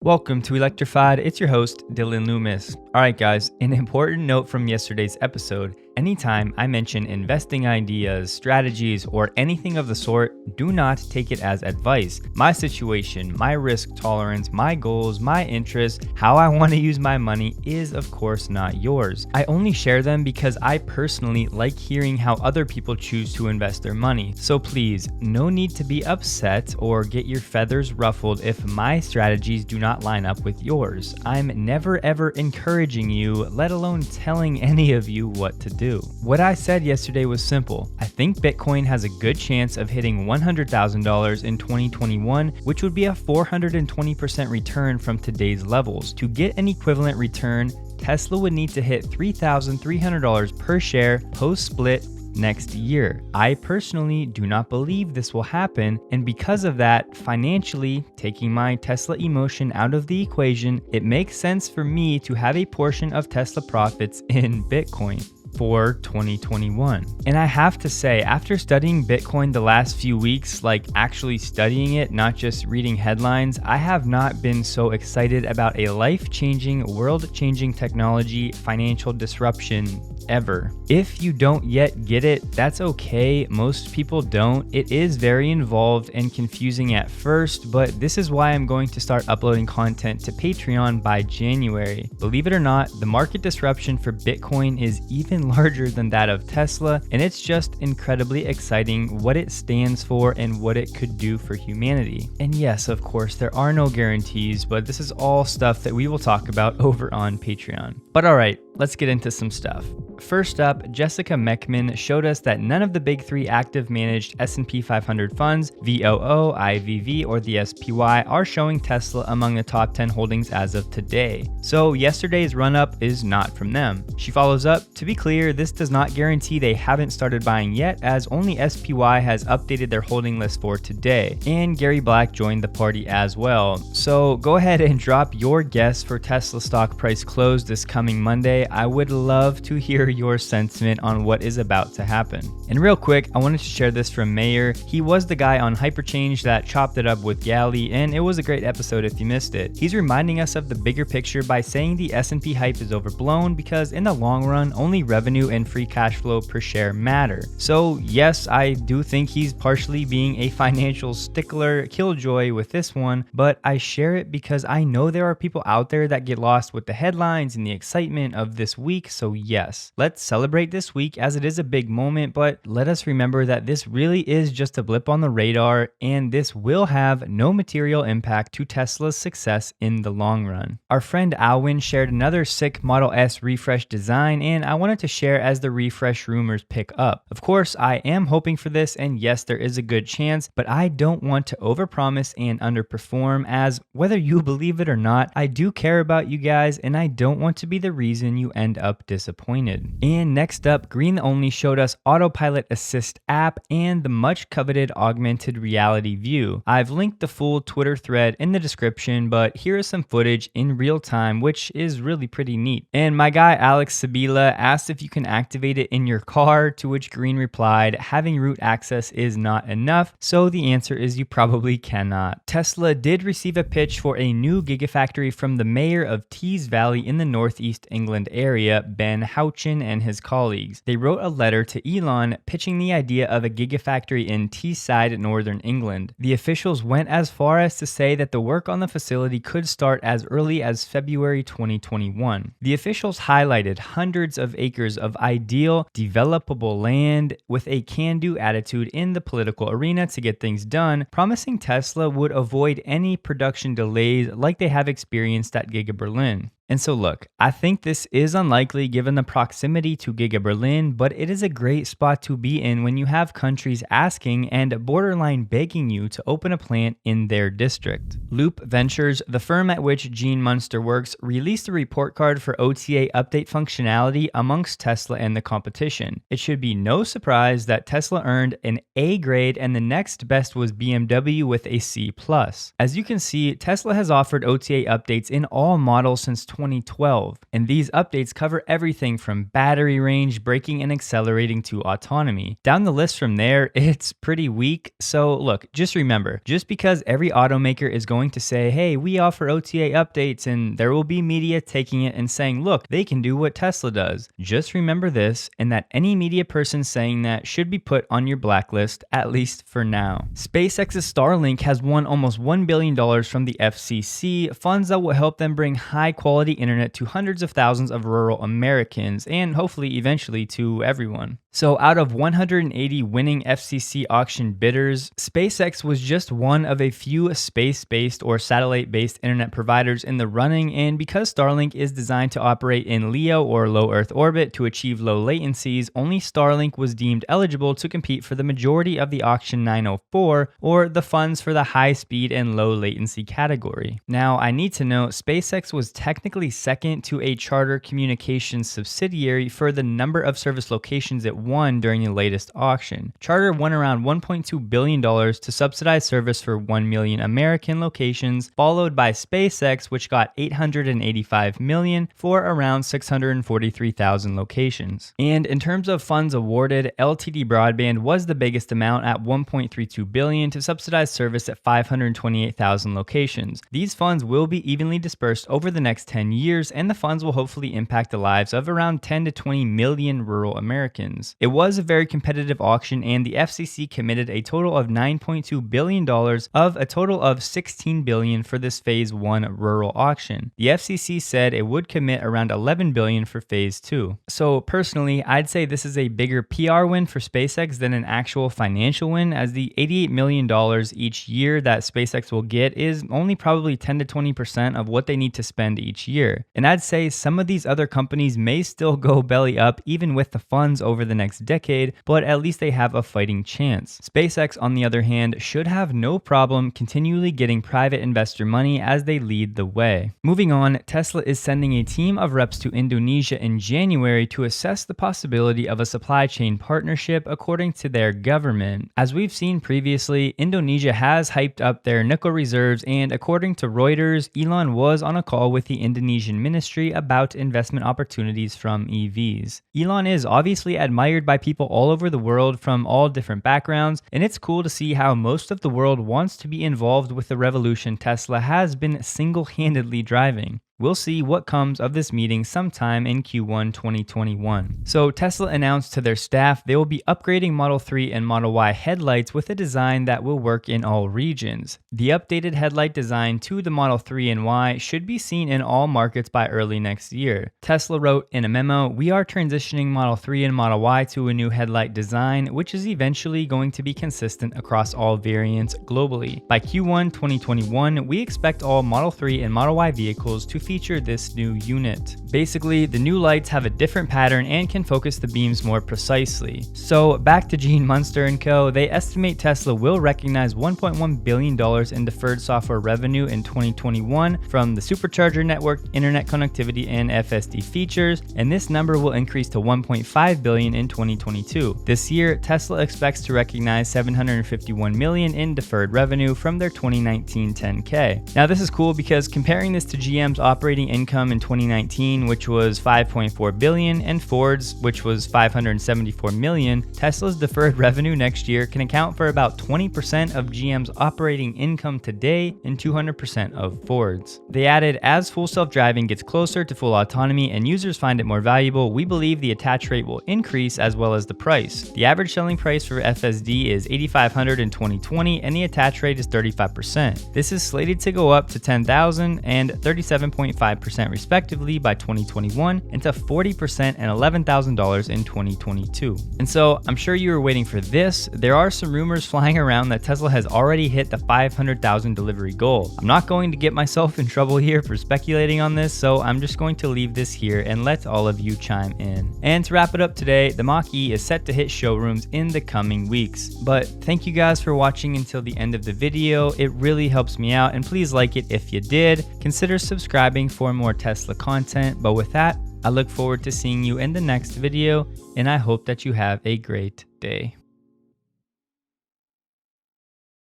Welcome to Electrified. It's your host, Dylan Loomis. Alright, guys, an important note from yesterday's episode. Anytime I mention investing ideas, strategies, or anything of the sort, do not take it as advice. My situation, my risk tolerance, my goals, my interests, how I want to use my money is, of course, not yours. I only share them because I personally like hearing how other people choose to invest their money. So please, no need to be upset or get your feathers ruffled if my strategies do not line up with yours. I'm never ever encouraging you, let alone telling any of you what to do. What I said yesterday was simple. I think Bitcoin has a good chance of hitting $100,000 in 2021, which would be a 420% return from today's levels. To get an equivalent return, Tesla would need to hit $3,300 per share post-split next year. I personally do not believe this will happen, and because of that, financially, taking my Tesla emotion out of the equation, it makes sense for me to have a portion of Tesla profits in Bitcoin for 2021. And I have to say, after studying Bitcoin the last few weeks, like actually studying it, not just reading headlines, I have not been so excited about a life-changing, world-changing technology financial disruption ever. If you don't yet get it, that's okay. Most people don't. It is very involved and confusing at first, but this is why I'm going to start uploading content to Patreon by January. Believe it or not, the market disruption for Bitcoin is even larger than that of Tesla, and it's just incredibly exciting what it stands for and what it could do for humanity. And yes, of course, there are no guarantees, but this is all stuff that we will talk about over on Patreon. But all right, let's get into some stuff. First up, Jessica Meckman showed us that none of the big three active managed S&P 500 funds, VOO, IVV, or the SPY, are showing Tesla among the top 10 holdings as of today. So yesterday's run-up is not from them. She follows up, to be clear, this does not guarantee they haven't started buying yet, as only SPY has updated their holding list for today, and Gary Black joined the party as well. So go ahead and drop your guess for Tesla stock price close this coming Monday. I would love to hear your sentiment on what is about to happen. And real quick, I wanted to share this from Mayer. He was the guy on Hyperchange that chopped it up with Gally, and it was a great episode if you missed it. He's reminding us of the bigger picture by saying the S&P hype is overblown because in the long run, only revenue and free cash flow per share matter. So yes, I do think he's partially being a financial stickler, killjoy with this one, but I share it because I know there are people out there that get lost with the headlines and the excitement of this week, so yes. Let's celebrate this week as it is a big moment, but let us remember that this really is just a blip on the radar, and this will have no material impact to Tesla's success in the long run. Our friend Alwyn shared another sick Model S refresh design, and I wanted to share as the refresh rumors pick up. Of course, I am hoping for this, and yes, there is a good chance, but I don't want to overpromise and underperform, as whether you believe it or not, I do care about you guys, and I don't want to be the reason you end up disappointed. And next up, Green Only showed us Autopilot Assist app and the much coveted augmented reality view. I've linked the full Twitter thread in the description, but here is some footage in real time, which is really pretty neat. And my guy Alex Sabila asked if you can activate it in your car, to which Green replied, having root access is not enough, so the answer is you probably cannot. Tesla did receive a pitch for a new Gigafactory from the mayor of Tees Valley in the Northeast England area, Ben Houchin, and his colleagues. They wrote a letter to Elon pitching the idea of a gigafactory in Teesside, northern England. The officials went as far as to say that the work on the facility could start as early as February 2021. The officials highlighted hundreds of acres of ideal, developable land with a can-do attitude in the political arena to get things done, promising Tesla would avoid any production delays like they have experienced at Giga Berlin. And so look, I think this is unlikely given the proximity to Giga Berlin, but it is a great spot to be in when you have countries asking and borderline begging you to open a plant in their district. Loup Ventures, the firm at which Gene Munster works, released a report card for OTA update functionality amongst Tesla and the competition. It should be no surprise that Tesla earned an A grade and the next best was BMW with a C+. As you can see, Tesla has offered OTA updates in all models since 2012. And these updates cover everything from battery range, braking and accelerating to autonomy. Down the list from there, it's pretty weak. So look, just remember, just because every automaker is going to say, hey, we offer OTA updates, and there will be media taking it and saying, look, they can do what Tesla does. Just remember this, and that any media person saying that should be put on your blacklist, at least for now. SpaceX's Starlink has won almost $1 billion from the FCC, funds that will help them bring high quality internet to hundreds of thousands of rural Americans, and hopefully eventually to everyone. So out of 180 winning FCC auction bidders, SpaceX was just one of a few space-based or satellite-based internet providers in the running, and because Starlink is designed to operate in LEO or low Earth orbit to achieve low latencies, only Starlink was deemed eligible to compete for the majority of the auction 904, or the funds for the high speed and low latency category. Now, I need to note, SpaceX was technically second to a Charter Communications subsidiary for the number of service locations it won during the latest auction. Charter won around $1.2 billion to subsidize service for 1 million American locations, followed by SpaceX, which got $885 million for around 643,000 locations. And in terms of funds awarded, LTD Broadband was the biggest amount at $1.32 billion to subsidize service at 528,000 locations. These funds will be evenly dispersed over the next 10 years, and the funds will hopefully impact the lives of around 10 to 20 million rural Americans. It was a very competitive auction, and the FCC committed a total of $9.2 billion of a total of $16 billion for this Phase 1 rural auction. The FCC said it would commit around $11 billion for Phase 2. So personally, I'd say this is a bigger PR win for SpaceX than an actual financial win, as the $88 million each year that SpaceX will get is only probably 10 to 20% of what they need to spend each year. And I'd say some of these other companies may still go belly up even with the funds over the next decade, but at least they have a fighting chance. SpaceX, on the other hand, should have no problem continually getting private investor money as they lead the way. Moving on, Tesla is sending a team of reps to Indonesia in January to assess the possibility of a supply chain partnership according to their government. As we've seen previously, Indonesia has hyped up their nickel reserves, and according to Reuters, Elon was on a call with the Indonesian ministry about investment opportunities from EVs. Elon is obviously admired by people all over the world from all different backgrounds, and it's cool to see how most of the world wants to be involved with the revolution Tesla has been single-handedly driving. We'll see what comes of this meeting sometime in Q1 2021. So Tesla announced to their staff they will be upgrading Model 3 and Model Y headlights with a design that will work in all regions. The updated headlight design to the Model 3 and Y should be seen in all markets by early next year. Tesla wrote in a memo, "We are transitioning Model 3 and Model Y to a new headlight design, which is eventually going to be consistent across all variants globally. By Q1 2021, we expect all Model 3 and Model Y vehicles to feature this new unit." Basically, the new lights have a different pattern and can focus the beams more precisely. So back to Gene Munster & Co., they estimate Tesla will recognize $1.1 billion in deferred software revenue in 2021 from the supercharger network, internet connectivity, and FSD features, and this number will increase to $1.5 billion in 2022. This year, Tesla expects to recognize $751 million in deferred revenue from their 2019 10K. Now this is cool because comparing this to GM's operating income in 2019, which was $5.4 billion, and Ford's, which was $574 million, Tesla's deferred revenue next year can account for about 20% of GM's operating income today and 200% of Ford's. They added, "As full self-driving gets closer to full autonomy and users find it more valuable, we believe the attach rate will increase as well as the price. The average selling price for FSD is $8,500 in 2020 and the attach rate is 35%. This is slated to go up to $10,000 and 37.5% respectively by 2021 and to 40% and $11,000 in 2022. And so I'm sure you were waiting for this. There are some rumors flying around that Tesla has already hit the 500,000 delivery goal. I'm not going to get myself in trouble here for speculating on this, so I'm just going to leave this here and let all of you chime in. And to wrap it up today, the Mach E is set to hit showrooms in the coming weeks. But thank you guys for watching until the end of the video. It really helps me out, and please like it if you did. Consider subscribing for more Tesla content. But with that, I look forward to seeing you in the next video, and I hope that you have a great day.